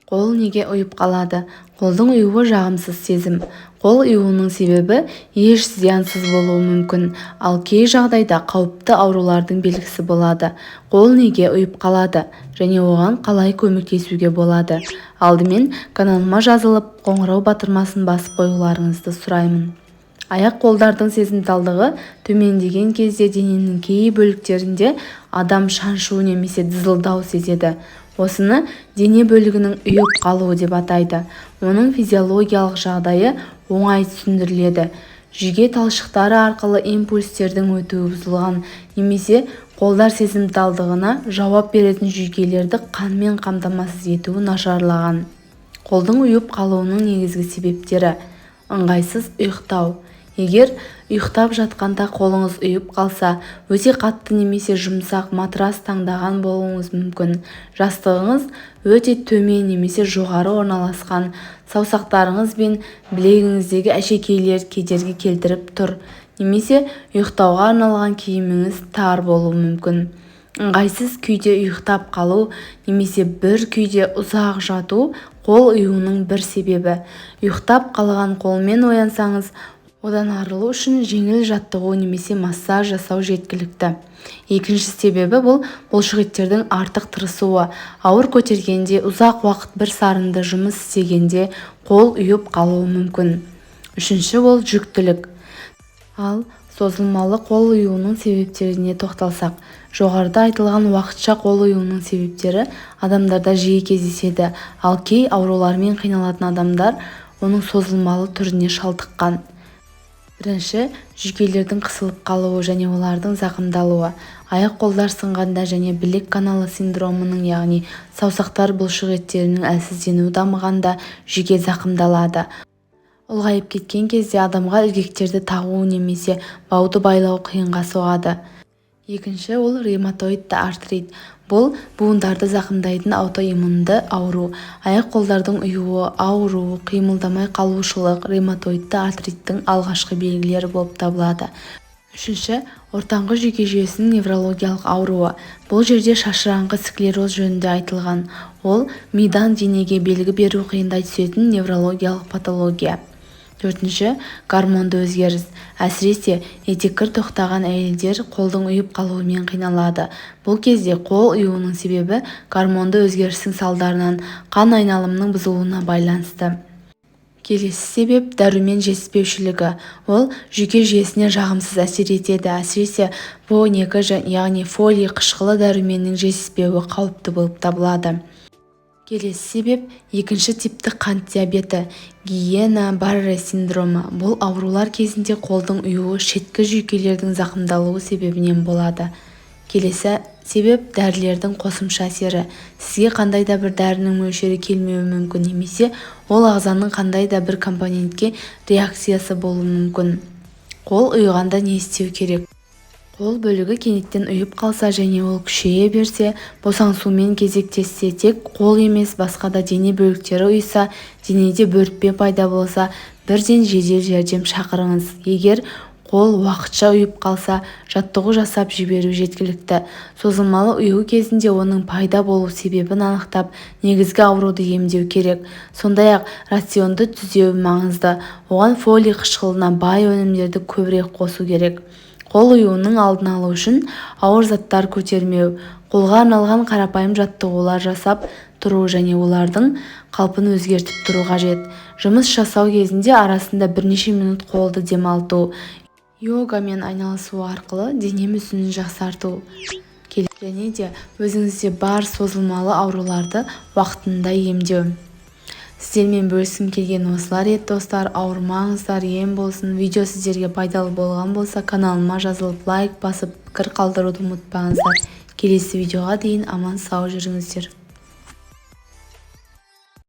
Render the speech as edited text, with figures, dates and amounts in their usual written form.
Қол неге ұйып қалады? Қолдың ұюы жағымсыз сезім. Қол ұюының себебі еш зиянсыз болуы мүмкін, ал кей жағдайда қауіпті аурулардың белгісі болады. Қол неге ұйып қалады және оған қалай көмектесуге болады? Алдымен каналыма жазылып, қоңырау батырмасын басып қоюларыңызды сұраймын. Аяқ-қолдардың сезімталдығы төмендеген кезде дененің кей бөліктерінде адам шаншу немесе дызылдау сезеді. Осыны дене бөлігінің ұйып қалуы деп атайды. Оның физиологиялық жағдайы оңай түсіндіріледі. Жүйке талшықтары арқылы импульстердің өтуі бұзылған немесе қолдар сезімталдығына жауап беретін жүйкелерді қанмен қамтамасыз етуі нашарлаған. Қолдың ұйып қалуының негізгі себептері: ыңғайсыз ұйықтау. Егер ұйықтап жатқанда қолыңыз ұйып қалса, өте қатты немесе жұмсақ матрас таңдаған болуыңыз мүмкін. Жастығыңыз өте төмен немесе жоғары орналасқан, саусақтарыңыз бен білегіңіздегі әшекейлер кедергі келтіріп тұр, немесе ұйықтауға арналған киіміңіз тар болуы мүмкін. Ыңғайсыз күйде ұйықтап қалу немесе бір күйде ұзақ жату қол ұюының бір себебі. Ұйықтап қалған қолмен оянсаңыз, одан арылу үшін жеңіл жаттығу немесе массаж жасау жеткілікті. Екінші себебі бұл бұлшықеттердің артық тырысуы. Ауыр көтергенде, ұзақ уақыт бір сарында жұмыс істегенде қол ұйып қалуы мүмкін. Үшінші ол жүктілік. Ал созылмалы қол ұюының себептеріне тоқталсақ, жоғарыда айтылған уақытша қол ұюының себептері адамдарда жиі кездеседі, ал кей аурулармен қиналатын адамдар оның созылмалы түріне шалдыққан. Бірінші, жүйкелердің қысылып қалуы және олардың зақымдалуы. Аяқ-қолдар сынғанда және білек каналы синдромының, яғни саусақтар бұлшықеттерінің әлсізденуі дамығанда жүйке зақымдалады. Ұлғайып кеткен кезде адамға ілгектерді тағу немесе бауды байлау қиынға соғады. Екінші, ол ревматоидты артрит. Бұл буындарды зақымдайтын аутоиммунды ауру. Аяқ-қолдардың ұюы, ауруы, қимылдамай қалушылық ревматоидты артриттің алғашқы белгілері болып табылады. Үшінші, ортаңғы жүйке жүйесінің неврологиялық ауруы. Бұл жерде шашыраңқы склероз жөнінде айтылған. Ол мидан денеге белгі беру қиындай түсетін неврологиялық патология. Төртінші, гормонды өзгеріс. Әсіресе етеккір тоқтаған әйелдер қолдың ұйып қалуымен қиналады. Бұл кезде қол ұюының себебі гормонды өзгерістің салдарынан қан айналымының бұзылуына байланысты. Келесі себеп дәрумен жетіспеушілігі. Ол жүйке жүйесіне жағымсыз әсер етеді. Әсіресе В2, яғни фолий қышқылы дәруменнің жетіспеуі қауіпті болып табылады. Келесі себеп екінші типтік қант диабеті, Гиена-Барре синдромы. Бұл аурулар кезінде қолдың ұюы шеткі жүйкелердің зақымдалуы себебінен болады. Келесі себеп дәрілердің қосымша әсері. Сізге қандай да бір дәрінің мөлшері келмеуі мүмкін, немесе ол ағзаның қандай да бір компонентке реакциясы болуы мүмкін. Қол ұйығанда не істеу керек? Қол бөлігі кенеттен ұйып қалса және ол күшейе берсе, босаңсумен кезектессе, тек қол емес басқа да дене бөліктері ұйса, денеде бөртпе пайда болса, бірден жедел жәрдем шақырыңыз. Егер қол уақытша ұйып қалса, жаттығу жасап жіберу жеткілікті. Созылмалы ұю кезінде оның пайда болу себебін анықтап, негізгі ауруды емдеу керек. Сондай-ақ рационды түзеу маңызды. Оған фолий қышқылына бай өнімдерді көбірек қосу керек. Қол ұюының алдын алу үшін ауыр заттар көтермеу, қолға арналған қарапайым жаттығулар жасап тұру және олардың қалпын өзгертіп тұру қажет. Жұмыс жасау кезінде арасында бірнеше минут қолды демалту, йогамен айналысу арқылы дене мүсінін жақсарту және де өзіңізде бар созылмалы ауруларды уақытында емдеу. Сіздермен бөліскім келген осылар еді достар. Ауырмаңыздар, ем болсын. Видео сіздерге пайдалы болған болса, каналыма жазылып лайк басып пікір қалдыруды ұмытпаңыздар. Келесі видеоға дейін аман сау жүріңіздер.